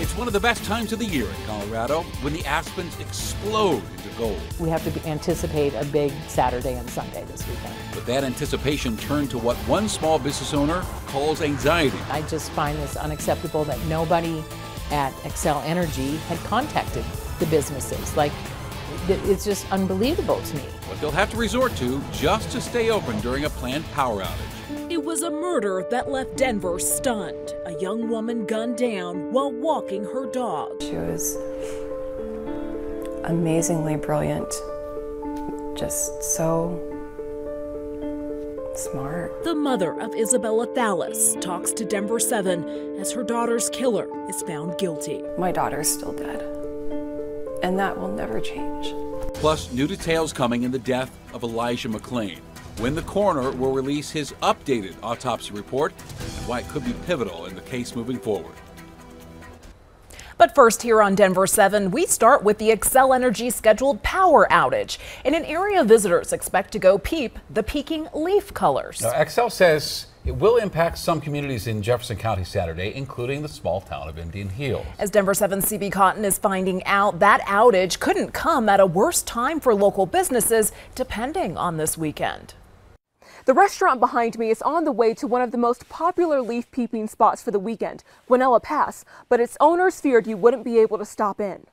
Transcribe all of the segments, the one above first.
It's one of the best times of the year in Colorado when the aspens explode into gold. We have to anticipate a big Saturday and Sunday this weekend. But that anticipation turned to what one small business owner calls anxiety. I just find this unacceptable that nobody at Xcel Energy had contacted the businesses. Like, it's just unbelievable to me. What they'll have to resort to just to stay open during a planned power outage. It was a murder that left Denver stunned. A young woman gunned down while walking her dog. She was amazingly brilliant, just so smart. The mother of Isabella, Thallis, talks to Denver 7 as her daughter's killer is found guilty. My daughter's still dead, and that will never change. Plus, new details coming in the death of Elijah McClain, when the coroner will release his updated autopsy report and why it could be pivotal in the case moving forward. But first, here on Denver 7, we start with the Xcel Energy scheduled power outage in an area visitors expect to go peep the peaking leaf colors. Now, Xcel says it will impact some communities in Jefferson County Saturday, including the small town of Indian Hills. As Denver 7's CB Cotton is finding out, that outage couldn't come at a worse time for local businesses, depending on this weekend. The restaurant behind me is on the way to one of the most popular leaf peeping spots for the weekend, Guanella Pass, but its owners feared you wouldn't be able to stop in.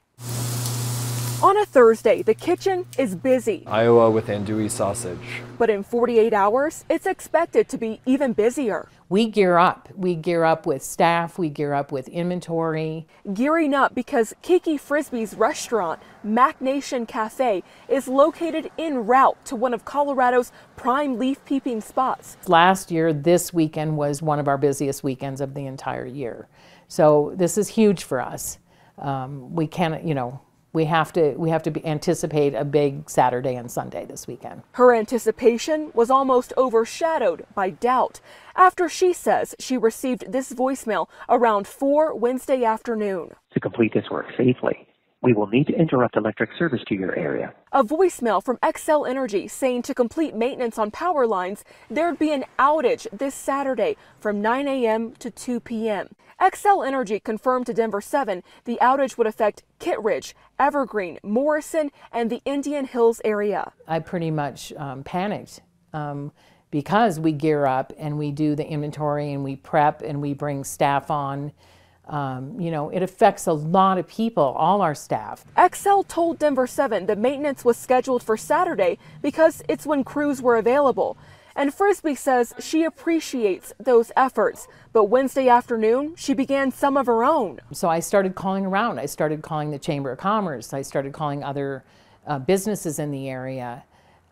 On a Thursday, the kitchen is busy. Iowa with andouille sausage. But in 48 hours, it's expected to be even busier. We gear up. We gear up with staff. We gear up with inventory. Gearing up because Kiki Frisbee's restaurant, Mac Nation Cafe, is located en route to one of Colorado's prime leaf peeping spots. Last year, this weekend was one of our busiest weekends of the entire year. So this is huge for us. We can't, we have to anticipate a big Saturday and Sunday this weekend. Her anticipation was almost overshadowed by doubt after she says she received this voicemail around 4 Wednesday afternoon. To complete this work safely, we will need to interrupt electric service to your area. A voicemail from Xcel Energy saying to complete maintenance on power lines, there'd be an outage this Saturday from 9 a.m. to 2 p.m. Xcel Energy confirmed to Denver 7 the outage would affect Kittredge, Evergreen, Morrison, and the Indian Hills area. I pretty much panicked because we gear up and we do the inventory and we prep and we bring staff on. It affects a lot of people, all our staff. Xcel told Denver 7 the maintenance was scheduled for Saturday because it's when crews were available. And Frisbee says she appreciates those efforts, but Wednesday afternoon, she began some of her own. So I started calling around. I started calling the Chamber of Commerce. I started calling other businesses in the area.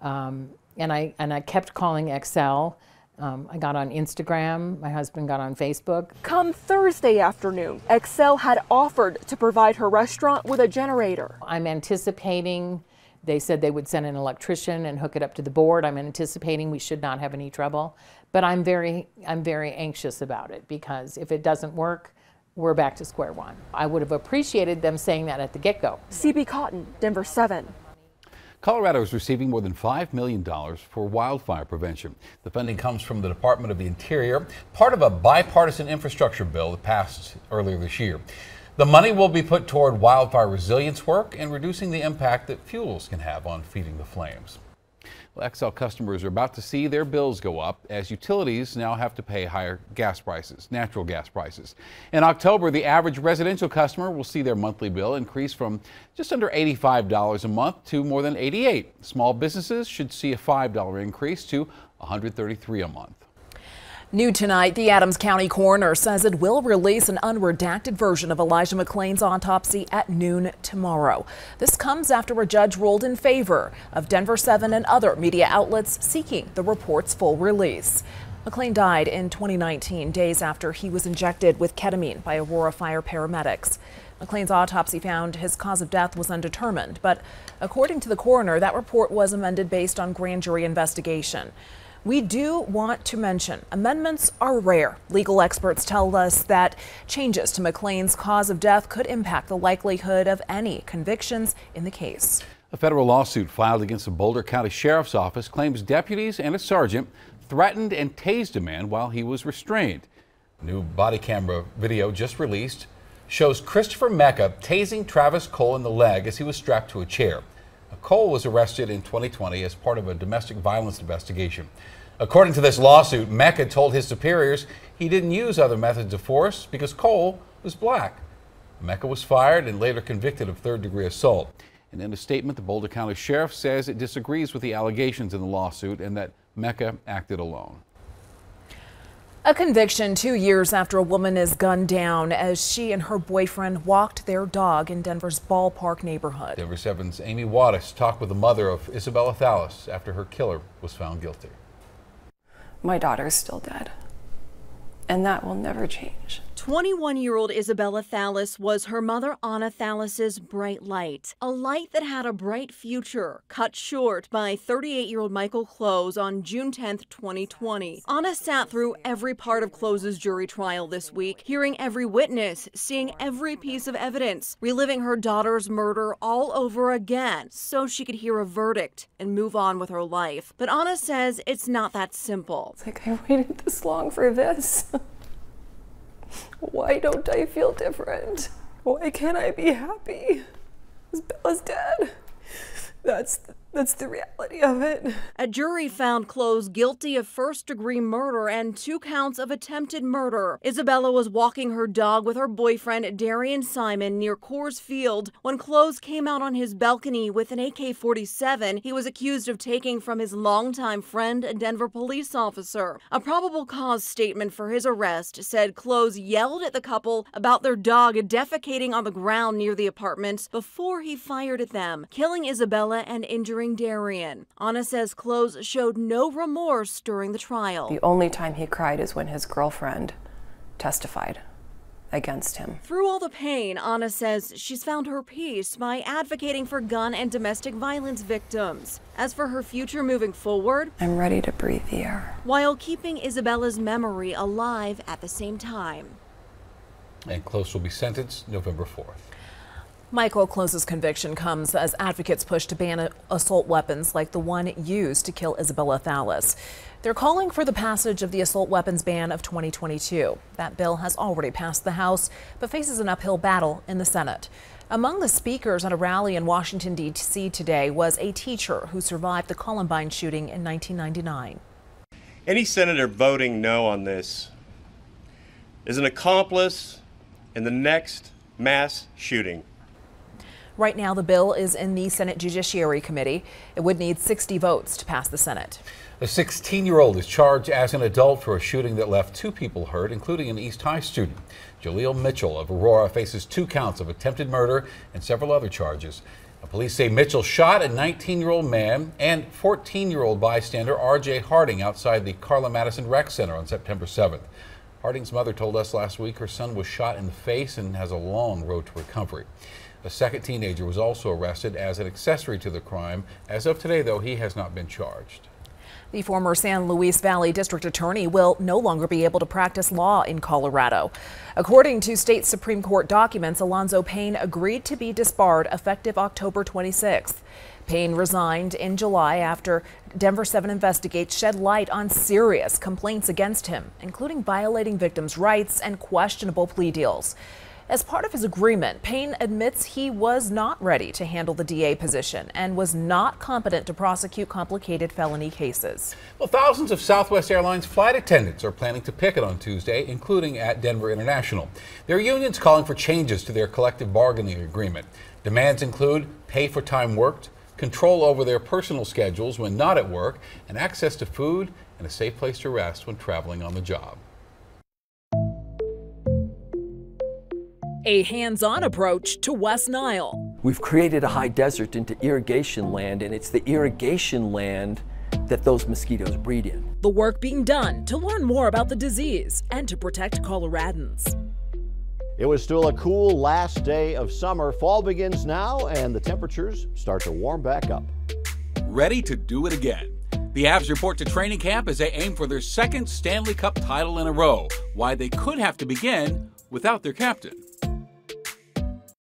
And I kept calling Xcel. I got on Instagram. My husband got on Facebook. Come Thursday afternoon, Xcel had offered to provide her restaurant with a generator. I'm anticipating. They said they would send an electrician and hook it up to the board. I'm anticipating we should not have any trouble, but I'm very anxious about it because if it doesn't work, we're back to square one. I would have appreciated them saying that at the get-go. CB Cotton, Denver 7. Colorado is receiving more than $5 million for wildfire prevention. The funding comes from the Department of the Interior, part of a bipartisan infrastructure bill that passed earlier this year. The money will be put toward wildfire resilience work and reducing the impact that fuels can have on feeding the flames. Well, Xcel customers are about to see their bills go up as utilities now have to pay higher gas prices, natural gas prices. In October, the average residential customer will see their monthly bill increase from just under $85 a month to more than $88. Small businesses should see a $5 increase to $133 a month. New tonight, the Adams County coroner says it will release an unredacted version of Elijah McClain's autopsy at noon tomorrow. This comes after a judge ruled in favor of Denver 7 and other media outlets seeking the report's full release. McClain died in 2019, days after he was injected with ketamine by Aurora Fire paramedics. McClain's autopsy found his cause of death was undetermined, but according to the coroner, that report was amended based on grand jury investigation. We do want to mention amendments are rare. Legal experts tell us that changes to McClain's cause of death could impact the likelihood of any convictions in the case. A federal lawsuit filed against the Boulder County Sheriff's Office claims deputies and a sergeant threatened and tased a man while he was restrained. New body camera video just released shows Christopher Mecca tasing Travis Cole in the leg as he was strapped to a chair. Cole was arrested in 2020 as part of a domestic violence investigation. According to this lawsuit, Mecca told his superiors he didn't use other methods of force because Cole was black. Mecca was fired and later convicted of third-degree assault. And in a statement, the Boulder County Sheriff says it disagrees with the allegations in the lawsuit and that Mecca acted alone. A conviction 2 years after a woman is gunned down as she and her boyfriend walked their dog in Denver's Ballpark neighborhood. Denver 7's Amy Wattis talked with the mother of Isabella Thallis after her killer was found guilty. My daughter's still dead, and that will never change. 21-year-old Isabella Thallis was her mother Anna Thallis's bright light, a light that had a bright future, cut short by 38-year-old Michael Close on June 10, 2020. Anna sat through every part of Close's jury trial this week, hearing every witness, seeing every piece of evidence, reliving her daughter's murder all over again so she could hear a verdict and move on with her life. But Anna says it's not that simple. It's like, I waited this long for this. Why don't I feel different? Why can't I be happy? Bella's dead. That's the reality of it. A jury found Close guilty of first-degree murder and 2 counts of attempted murder. Isabella was walking her dog with her boyfriend Darian Simon near Coors Field when Close came out on his balcony with an AK-47 he was accused of taking from his longtime friend, a Denver police officer. A probable cause statement for his arrest said Close yelled at the couple about their dog defecating on the ground near the apartment before he fired at them, killing Isabella and injuring Darian. Anna says Close showed no remorse during the trial. The only time he cried is when his girlfriend testified against him. Through all the pain, Anna says she's found her peace by advocating for gun and domestic violence victims. As for her future moving forward, I'm ready to breathe the air, while keeping Isabella's memory alive at the same time. And Close will be sentenced November 4th. Michael Close's conviction comes as advocates push to ban assault weapons like the one used to kill Isabella Thallis. They're calling for the passage of the assault weapons ban of 2022. That bill has already passed the House, but faces an uphill battle in the Senate. Among the speakers at a rally in Washington, D.C. today was a teacher who survived the Columbine shooting in 1999. Any senator voting no on this is an accomplice in the next mass shooting. Right now, the bill is in the Senate Judiciary Committee. It would need 60 votes to pass the Senate. A 16-year-old is charged as an adult for a shooting that left 2 people hurt, including an East High student. Jaleel Mitchell of Aurora faces 2 counts of attempted murder and several other charges. Police say Mitchell shot a 19-year-old man and 14-year-old bystander R.J. Harding outside the Carla Madison Rec Center on September 7th. Harding's mother told us last week her son was shot in the face and has a long road to recovery. A second teenager was also arrested as an accessory to the crime. As of today, though, he has not been charged. The former San Luis Valley District Attorney will no longer be able to practice law in Colorado. According to state Supreme Court documents, Alonzo Payne agreed to be disbarred effective October 26th. Payne resigned in July after Denver 7 investigates shed light on serious complaints against him, including violating victims' rights and questionable plea deals. As part of his agreement, Payne admits he was not ready to handle the DA position and was not competent to prosecute complicated felony cases. Well, thousands of Southwest Airlines flight attendants are planning to picket on Tuesday, including at Denver International. Their union's calling for changes to their collective bargaining agreement. Demands include pay for time worked, control over their personal schedules when not at work, and access to food and a safe place to rest when traveling on the job. A hands-on approach to West Nile. We've created a high desert into irrigation land, and it's the irrigation land that those mosquitoes breed in. The work being done to learn more about the disease and to protect Coloradans. It was still a cool last day of summer. Fall begins now, and the temperatures start to warm back up. Ready to do it again. The Avs report to training camp as they aim for their second Stanley Cup title in a row. Why they could have to begin without their captain.